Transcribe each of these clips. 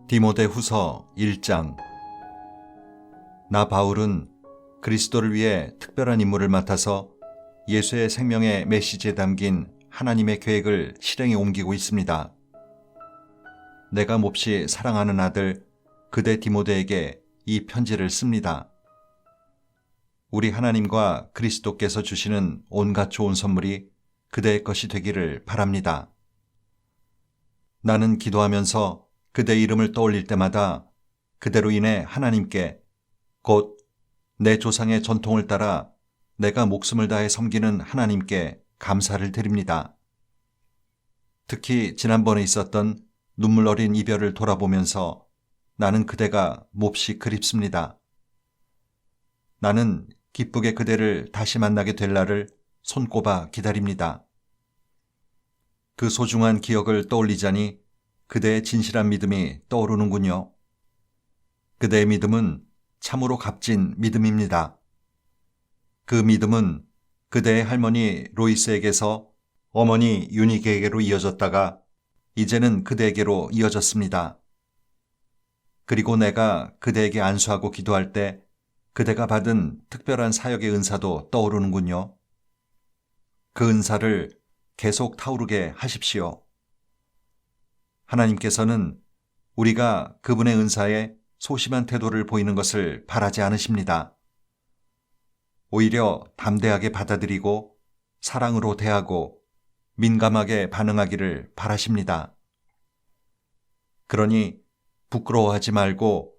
디모데후서 1장. 나 바울은 그리스도를 위해 특별한 임무를 맡아서 예수의 생명의 메시지에 담긴 하나님의 계획을 실행에 옮기고 있습니다. 내가 몹시 사랑하는 아들 그대 디모데에게 이 편지를 씁니다. 우리 하나님과 그리스도께서 주시는 온갖 좋은 선물이 그대의 것이 되기를 바랍니다. 나는 기도하면서 그대 이름을 떠올릴 때마다 그대로 인해 하나님께, 곧 내 조상의 전통을 따라 내가 목숨을 다해 섬기는 하나님께 감사를 드립니다. 특히 지난번에 있었던 눈물 어린 이별을 돌아보면서 나는 그대가 몹시 그립습니다. 나는 기쁘게 그대를 다시 만나게 될 날을 손꼽아 기다립니다. 그 소중한 기억을 떠올리자니 그대의 진실한 믿음이 떠오르는군요. 그대의 믿음은 참으로 값진 믿음입니다. 그 믿음은 그대의 할머니 로이스에게서 어머니 유니게에게로 이어졌다가 이제는 그대에게로 이어졌습니다. 그리고 내가 그대에게 안수하고 기도할 때 그대가 받은 특별한 사역의 은사도 떠오르는군요. 그 은사를 계속 타오르게 하십시오. 하나님께서는 우리가 그분의 은사에 소심한 태도를 보이는 것을 바라지 않으십니다. 오히려 담대하게 받아들이고 사랑으로 대하고 민감하게 반응하기를 바라십니다. 그러니 부끄러워하지 말고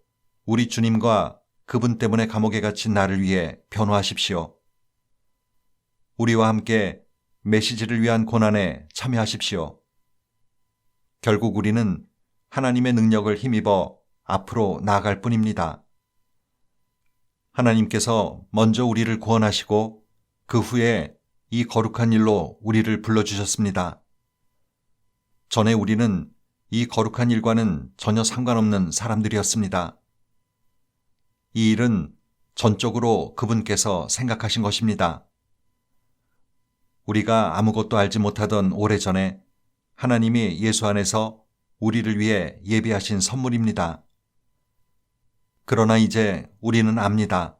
우리 주님과 그분 때문에 감옥에 갇힌 나를 위해 변호하십시오. 우리와 함께 메시지를 위한 고난에 참여하십시오. 결국 우리는 하나님의 능력을 힘입어 앞으로 나아갈 뿐입니다. 하나님께서 먼저 우리를 구원하시고 그 후에 이 거룩한 일로 우리를 불러주셨습니다. 전에 우리는 이 거룩한 일과는 전혀 상관없는 사람들이었습니다. 이 일은 전적으로 그분께서 생각하신 것입니다. 우리가 아무것도 알지 못하던 오래전에 하나님이 예수 안에서 우리를 위해 예비하신 선물입니다. 그러나 이제 우리는 압니다.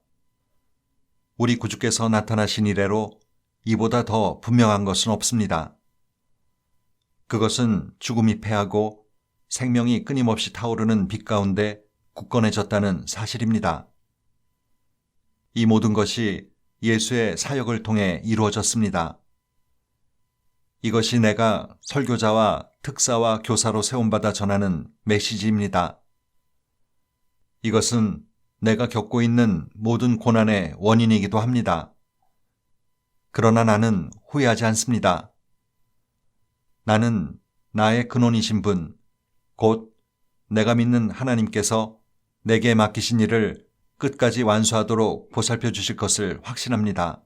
우리 구주께서 나타나신 이래로 이보다 더 분명한 것은 없습니다. 그것은 죽음이 패하고 생명이 끊임없이 타오르는 빛 가운데 굳건해졌다는 사실입니다. 이 모든 것이 예수의 사역을 통해 이루어졌습니다. 이것이 내가 설교자와 특사와 교사로 세움받아 전하는 메시지입니다. 이것은 내가 겪고 있는 모든 고난의 원인이기도 합니다. 그러나 나는 후회하지 않습니다. 나는 나의 근원이신 분, 곧 내가 믿는 하나님께서 내게 맡기신 일을 끝까지 완수하도록 보살펴 주실 것을 확신합니다.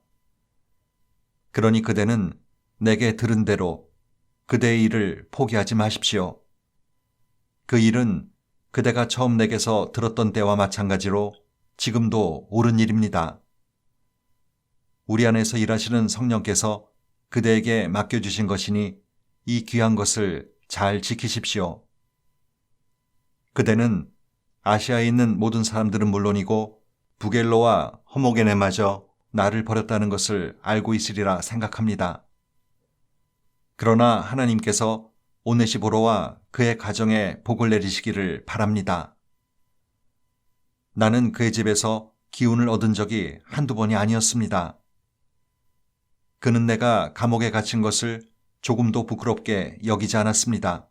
그러니 그대는 내게 들은 대로 그대의 일을 포기하지 마십시오. 그 일은 그대가 처음 내게서 들었던 때와 마찬가지로 지금도 옳은 일입니다. 우리 안에서 일하시는 성령께서 그대에게 맡겨주신 것이니 이 귀한 것을 잘 지키십시오. 그대는 아시아에 있는 모든 사람들은 물론이고 부겔로와 허모게네마저 나를 버렸다는 것을 알고 있으리라 생각합니다. 그러나 하나님께서 오네시보로와 그의 가정에 복을 내리시기를 바랍니다. 나는 그의 집에서 기운을 얻은 적이 한두 번이 아니었습니다. 그는 내가 감옥에 갇힌 것을 조금도 부끄럽게 여기지 않았습니다.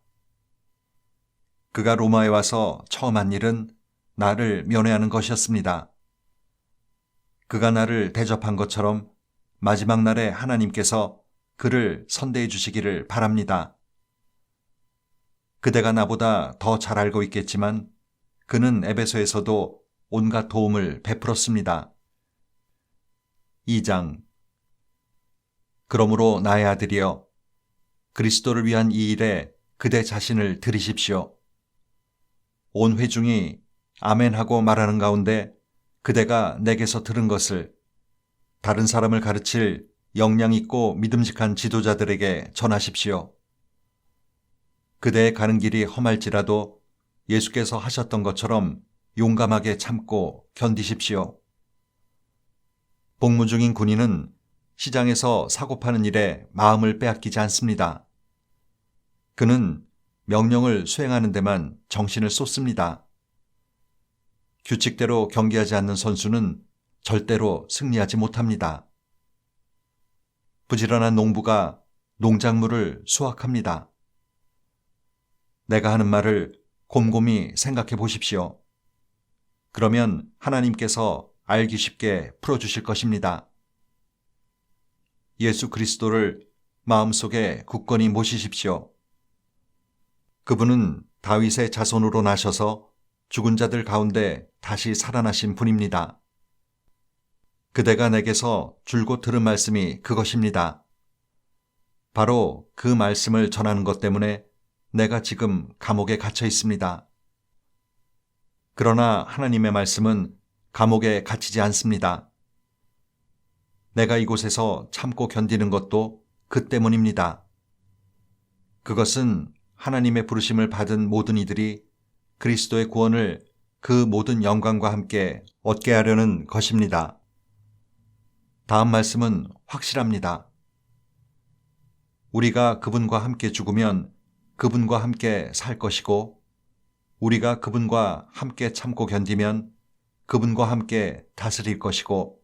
그가 로마에 와서 처음 한 일은 나를 면회하는 것이었습니다. 그가 나를 대접한 것처럼 마지막 날에 하나님께서 그를 선대해 주시기를 바랍니다. 그대가 나보다 더 잘 알고 있겠지만 그는 에베소에서도 온갖 도움을 베풀었습니다. 2장. 그러므로 나의 아들이여, 그리스도를 위한 이 일에 그대 자신을 들이십시오. 온 회중이 아멘하고 말하는 가운데 그대가 내게서 들은 것을 다른 사람을 가르칠 역량 있고 믿음직한 지도자들에게 전하십시오. 그대의 가는 길이 험할지라도 예수께서 하셨던 것처럼 용감하게 참고 견디십시오. 복무 중인 군인은 시장에서 사고 파는 일에 마음을 빼앗기지 않습니다. 그는 명령을 수행하는 데만 정신을 쏟습니다. 규칙대로 경기하지 않는 선수는 절대로 승리하지 못합니다. 부지런한 농부가 농작물을 수확합니다. 내가 하는 말을 곰곰이 생각해 보십시오. 그러면 하나님께서 알기 쉽게 풀어주실 것입니다. 예수 그리스도를 마음속에 굳건히 모시십시오. 그분은 다윗의 자손으로 나셔서 죽은 자들 가운데 다시 살아나신 분입니다. 그대가 내게서 줄곧 들은 말씀이 그것입니다. 바로 그 말씀을 전하는 것 때문에 내가 지금 감옥에 갇혀 있습니다. 그러나 하나님의 말씀은 감옥에 갇히지 않습니다. 내가 이곳에서 참고 견디는 것도 그 때문입니다. 그것은 하나님의 부르심을 받은 모든 이들이 그리스도의 구원을 그 모든 영광과 함께 얻게 하려는 것입니다. 다음 말씀은 확실합니다. 우리가 그분과 함께 죽으면 그분과 함께 살 것이고, 우리가 그분과 함께 참고 견디면 그분과 함께 다스릴 것이고,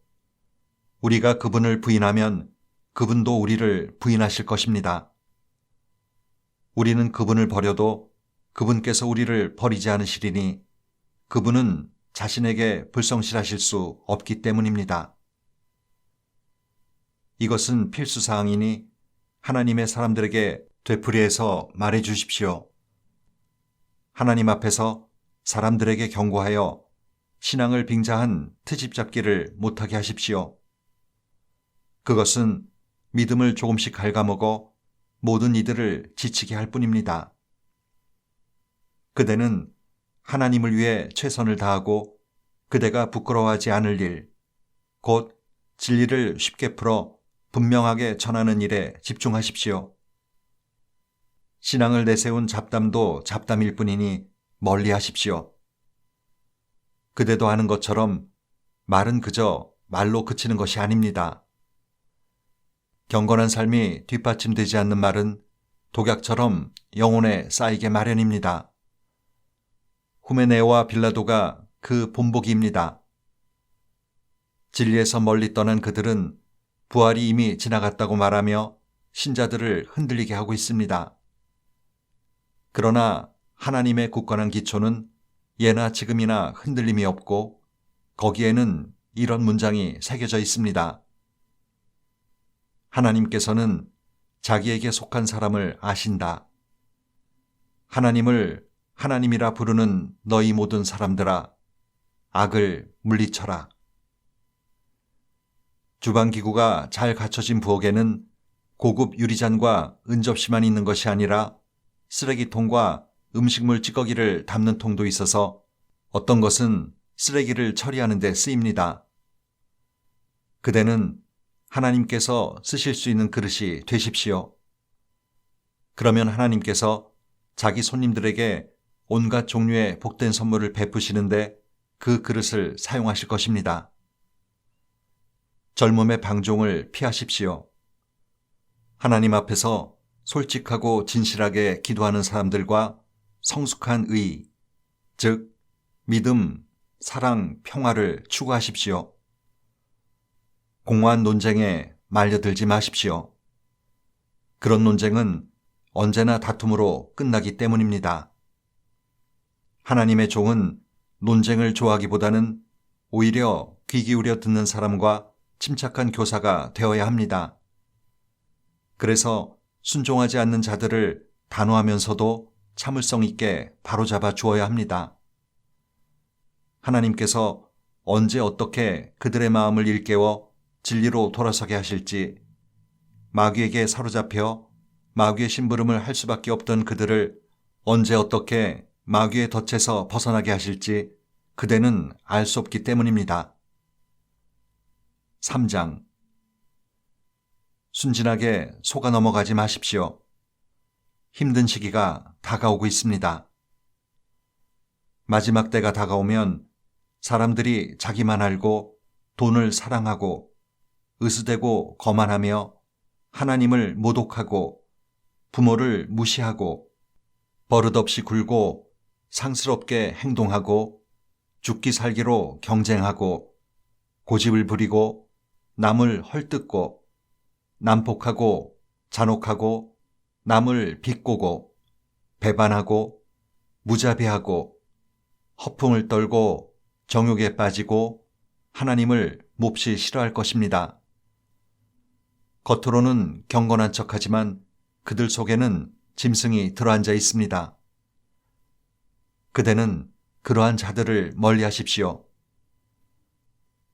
우리가 그분을 부인하면 그분도 우리를 부인하실 것입니다. 우리는 그분을 버려도 그분께서 우리를 버리지 않으시리니 그분은 자신에게 불성실하실 수 없기 때문입니다. 이것은 필수사항이니 하나님의 사람들에게 되풀이해서 말해 주십시오. 하나님 앞에서 사람들에게 경고하여 신앙을 빙자한 트집 잡기를 못하게 하십시오. 그것은 믿음을 조금씩 갉아먹어 모든 이들을 지치게 할 뿐입니다. 그대는 하나님을 위해 최선을 다하고 그대가 부끄러워하지 않을 일, 곧 진리를 쉽게 풀어 분명하게 전하는 일에 집중하십시오. 신앙을 내세운 잡담도 잡담일 뿐이니 멀리 하십시오. 그대도 아는 것처럼 말은 그저 말로 그치는 것이 아닙니다. 경건한 삶이 뒷받침되지 않는 말은 독약처럼 영혼에 쌓이게 마련입니다. 후메네오와 빌라도가 그 본보기입니다. 진리에서 멀리 떠난 그들은 부활이 이미 지나갔다고 말하며 신자들을 흔들리게 하고 있습니다. 그러나 하나님의 굳건한 기초는 예나 지금이나 흔들림이 없고 거기에는 이런 문장이 새겨져 있습니다. 하나님께서는 자기에게 속한 사람을 아신다. 하나님을 하나님이라 부르는 너희 모든 사람들아, 악을 물리쳐라. 주방기구가 잘 갖춰진 부엌에는 고급 유리잔과 은접시만 있는 것이 아니라 쓰레기통과 음식물 찌꺼기를 담는 통도 있어서 어떤 것은 쓰레기를 처리하는 데 쓰입니다. 그대는 하나님께서 쓰실 수 있는 그릇이 되십시오. 그러면 하나님께서 자기 손님들에게 온갖 종류의 복된 선물을 베푸시는데 그 그릇을 사용하실 것입니다. 젊음의 방종을 피하십시오. 하나님 앞에서 솔직하고 진실하게 기도하는 사람들과 성숙한 의, 즉 믿음, 사랑, 평화를 추구하십시오. 공허한 논쟁에 말려들지 마십시오. 그런 논쟁은 언제나 다툼으로 끝나기 때문입니다. 하나님의 종은 논쟁을 좋아하기보다는 오히려 귀 기울여 듣는 사람과 침착한 교사가 되어야 합니다. 그래서 순종하지 않는 자들을 단호하면서도 참을성 있게 바로잡아 주어야 합니다. 하나님께서 언제 어떻게 그들의 마음을 일깨워 진리로 돌아서게 하실지, 마귀에게 사로잡혀 마귀의 심부름을 할 수밖에 없던 그들을 언제 어떻게 마귀의 덫에서 벗어나게 하실지 그대는 알 수 없기 때문입니다. 3장. 순진하게 속아 넘어가지 마십시오. 힘든 시기가 다가오고 있습니다. 마지막 때가 다가오면 사람들이 자기만 알고 돈을 사랑하고 으스대고 거만하며 하나님을 모독하고 부모를 무시하고 버릇없이 굴고 상스럽게 행동하고 죽기 살기로 경쟁하고 고집을 부리고 남을 헐뜯고 난폭하고 잔혹하고 남을 비꼬고 배반하고 무자비하고 허풍을 떨고 정욕에 빠지고 하나님을 몹시 싫어할 것입니다. 겉으로는 경건한 척하지만 그들 속에는 짐승이 들어앉아 있습니다. 그대는 그러한 자들을 멀리하십시오.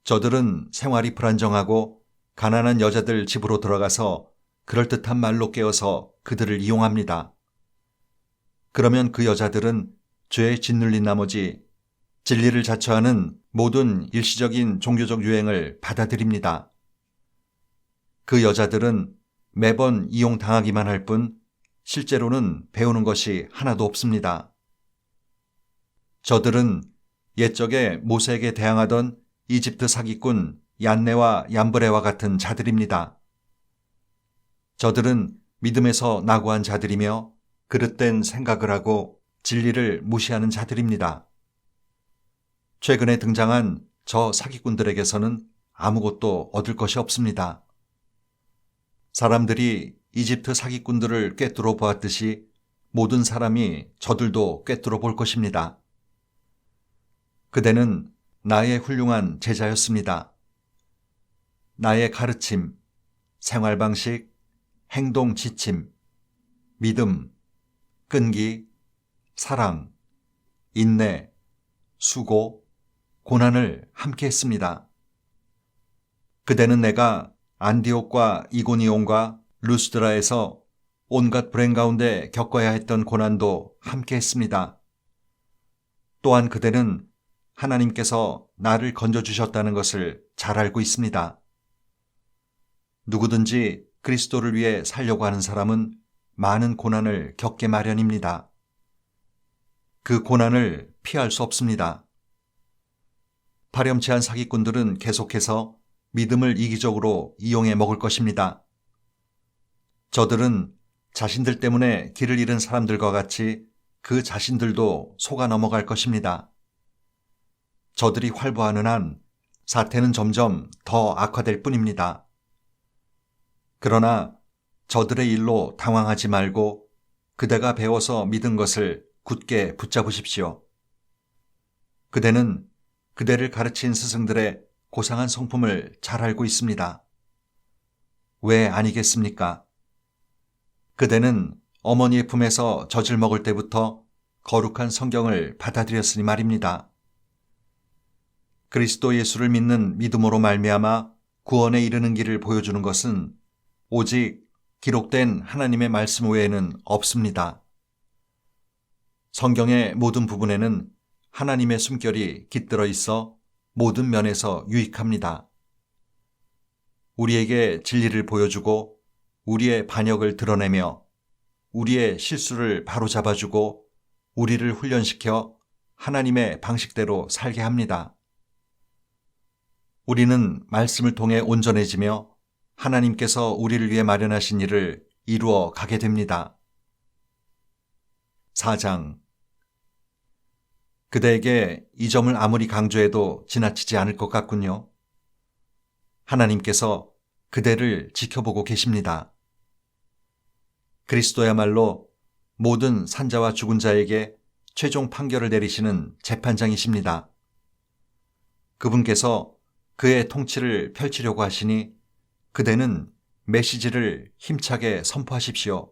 저들은 생활이 불안정하고 가난한 여자들 집으로 들어가서 그럴듯한 말로 깨워서 그들을 이용합니다. 그러면 그 여자들은 죄에 짓눌린 나머지 진리를 자처하는 모든 일시적인 종교적 유행을 받아들입니다. 그 여자들은 매번 이용당하기만 할 뿐 실제로는 배우는 것이 하나도 없습니다. 저들은 옛적에 모세에게 대항하던 이집트 사기꾼 얀네와 얀브레와 같은 자들입니다. 저들은 믿음에서 낙오한 자들이며 그릇된 생각을 하고 진리를 무시하는 자들입니다. 최근에 등장한 저 사기꾼들에게서는 아무것도 얻을 것이 없습니다. 사람들이 이집트 사기꾼들을 꿰뚫어 보았듯이 모든 사람이 저들도 꿰뚫어 볼 것입니다. 그대는 나의 훌륭한 제자였습니다. 나의 가르침, 생활 방식, 행동 지침, 믿음, 끈기, 사랑, 인내, 수고, 고난을 함께 했습니다. 그대는 내가 안디옥과 이고니온과 루스드라에서 온갖 불행 가운데 겪어야 했던 고난도 함께 했습니다. 또한 그대는 하나님께서 나를 건져주셨다는 것을 잘 알고 있습니다. 누구든지 그리스도를 위해 살려고 하는 사람은 많은 고난을 겪게 마련입니다. 그 고난을 피할 수 없습니다. 파렴치한 사기꾼들은 계속해서 믿음을 이기적으로 이용해 먹을 것입니다. 저들은 자신들 때문에 길을 잃은 사람들과 같이 그 자신들도 속아 넘어갈 것입니다. 저들이 활보하는 한 사태는 점점 더 악화될 뿐입니다. 그러나 저들의 일로 당황하지 말고 그대가 배워서 믿은 것을 굳게 붙잡으십시오. 그대는 그대를 가르친 스승들의 고상한 성품을 잘 알고 있습니다. 왜 아니겠습니까? 그대는 어머니의 품에서 젖을 먹을 때부터 거룩한 성경을 받아들였으니 말입니다. 그리스도 예수를 믿는 믿음으로 말미암아 구원에 이르는 길을 보여주는 것은 오직 기록된 하나님의 말씀 외에는 없습니다. 성경의 모든 부분에는 하나님의 숨결이 깃들어 있어 모든 면에서 유익합니다. 우리에게 진리를 보여주고 우리의 반역을 드러내며 우리의 실수를 바로잡아주고 우리를 훈련시켜 하나님의 방식대로 살게 합니다. 우리는 말씀을 통해 온전해지며 하나님께서 우리를 위해 마련하신 일을 이루어 가게 됩니다. 4장. 그대에게 이 점을 아무리 강조해도 지나치지 않을 것 같군요. 하나님께서 그대를 지켜보고 계십니다. 그리스도야말로 모든 산자와 죽은 자에게 최종 판결을 내리시는 재판장이십니다. 그분께서 그의 통치를 펼치려고 하시니 그대는 메시지를 힘차게 선포하십시오.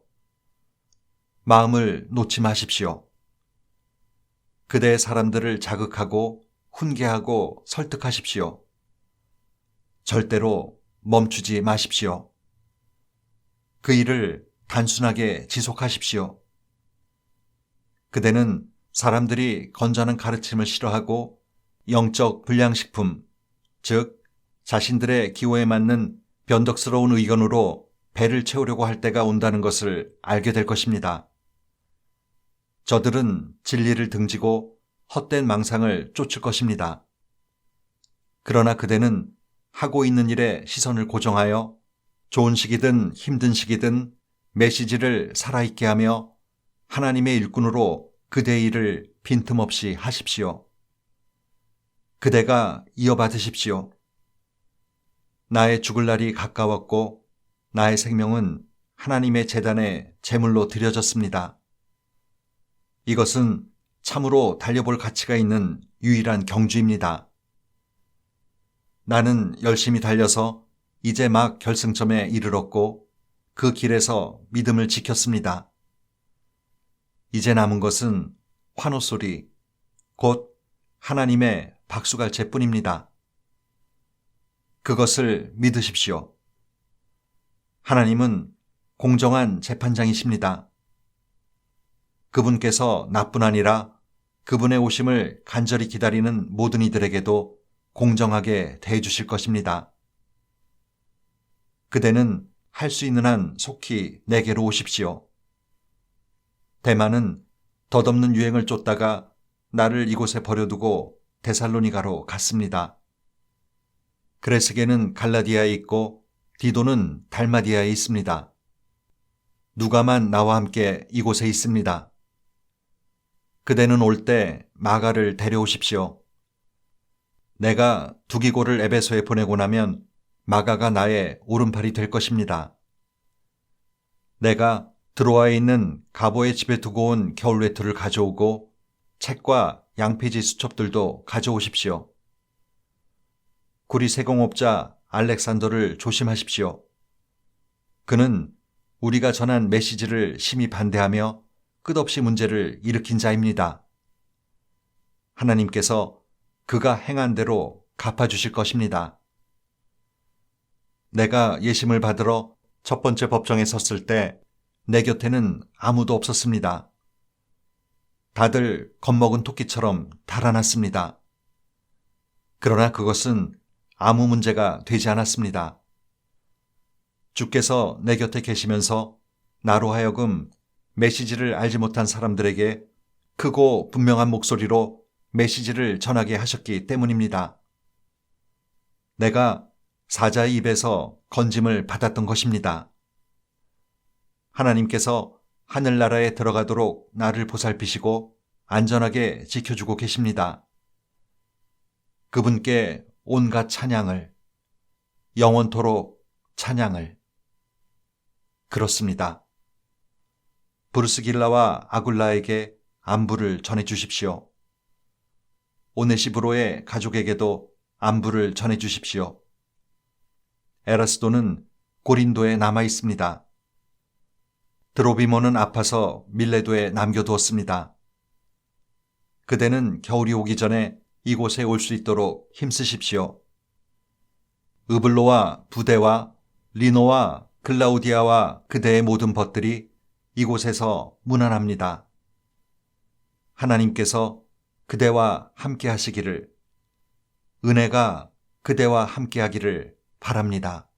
마음을 놓지 마십시오. 그대의 사람들을 자극하고 훈계하고 설득하십시오. 절대로 멈추지 마십시오. 그 일을 단순하게 지속하십시오. 그대는 사람들이 건전한 가르침을 싫어하고 영적 불량식품, 즉 자신들의 기호에 맞는 변덕스러운 의견으로 배를 채우려고 할 때가 온다는 것을 알게 될 것입니다. 저들은 진리를 등지고 헛된 망상을 쫓을 것입니다. 그러나 그대는 하고 있는 일에 시선을 고정하여 좋은 시기든 힘든 시기든 메시지를 살아있게 하며 하나님의 일꾼으로 그대의 일을 빈틈없이 하십시오. 그대가 이어받으십시오. 나의 죽을 날이 가까웠고 나의 생명은 하나님의 제단에 제물로 드려졌습니다. 이것은 참으로 달려볼 가치가 있는 유일한 경주입니다. 나는 열심히 달려서 이제 막 결승점에 이르렀고 그 길에서 믿음을 지켰습니다. 이제 남은 것은 환호 소리, 곧 하나님의 박수갈채뿐입니다. 그것을 믿으십시오. 하나님은 공정한 재판장이십니다. 그분께서 나뿐 아니라 그분의 오심을 간절히 기다리는 모든 이들에게도 공정하게 대해주실 것입니다. 그대는 할 수 있는 한 속히 내게로 오십시오. 대만은 덧없는 유행을 쫓다가 나를 이곳에 버려두고 데살로니가로 갔습니다. 그레스게는 갈라디아에 있고 디도는 달마디아에 있습니다. 누가만 나와 함께 이곳에 있습니다. 그대는 올 때 마가를 데려오십시오. 내가 두기고를 에베소에 보내고 나면 마가가 나의 오른팔이 될 것입니다. 내가 드로아에 있는 가보의 집에 두고 온 겨울 외투를 가져오고 책과 양피지 수첩들도 가져오십시오. 구리 세공업자 알렉산더를 조심하십시오. 그는 우리가 전한 메시지를 심히 반대하며 끝없이 문제를 일으킨 자입니다. 하나님께서 그가 행한 대로 갚아주실 것입니다. 내가 예심을 받으러 첫 번째 법정에 섰을 때 내 곁에는 아무도 없었습니다. 다들 겁먹은 토끼처럼 달아났습니다. 그러나 그것은 아무 문제가 되지 않았습니다. 주께서 내 곁에 계시면서 나로 하여금 메시지를 알지 못한 사람들에게 크고 분명한 목소리로 메시지를 전하게 하셨기 때문입니다. 내가 사자의 입에서 건짐을 받았던 것입니다. 하나님께서 하늘나라에 들어가도록 나를 보살피시고 안전하게 지켜주고 계십니다. 그분께 온갖 찬양을, 영원토록 찬양을. 그렇습니다. 브루스길라와 아굴라에게 안부를 전해주십시오. 오네시브로의 가족에게도 안부를 전해주십시오. 에라스도는 고린도에 남아 있습니다. 드로비모는 아파서 밀레도에 남겨두었습니다. 그대는 겨울이 오기 전에 이곳에 올 수 있도록 힘쓰십시오. 으블로와 부대와 리노와 글라우디아와 그대의 모든 벗들이 이곳에서 문안합니다. 하나님께서 그대와 함께 하시기를, 은혜가 그대와 함께 하기를 바랍니다.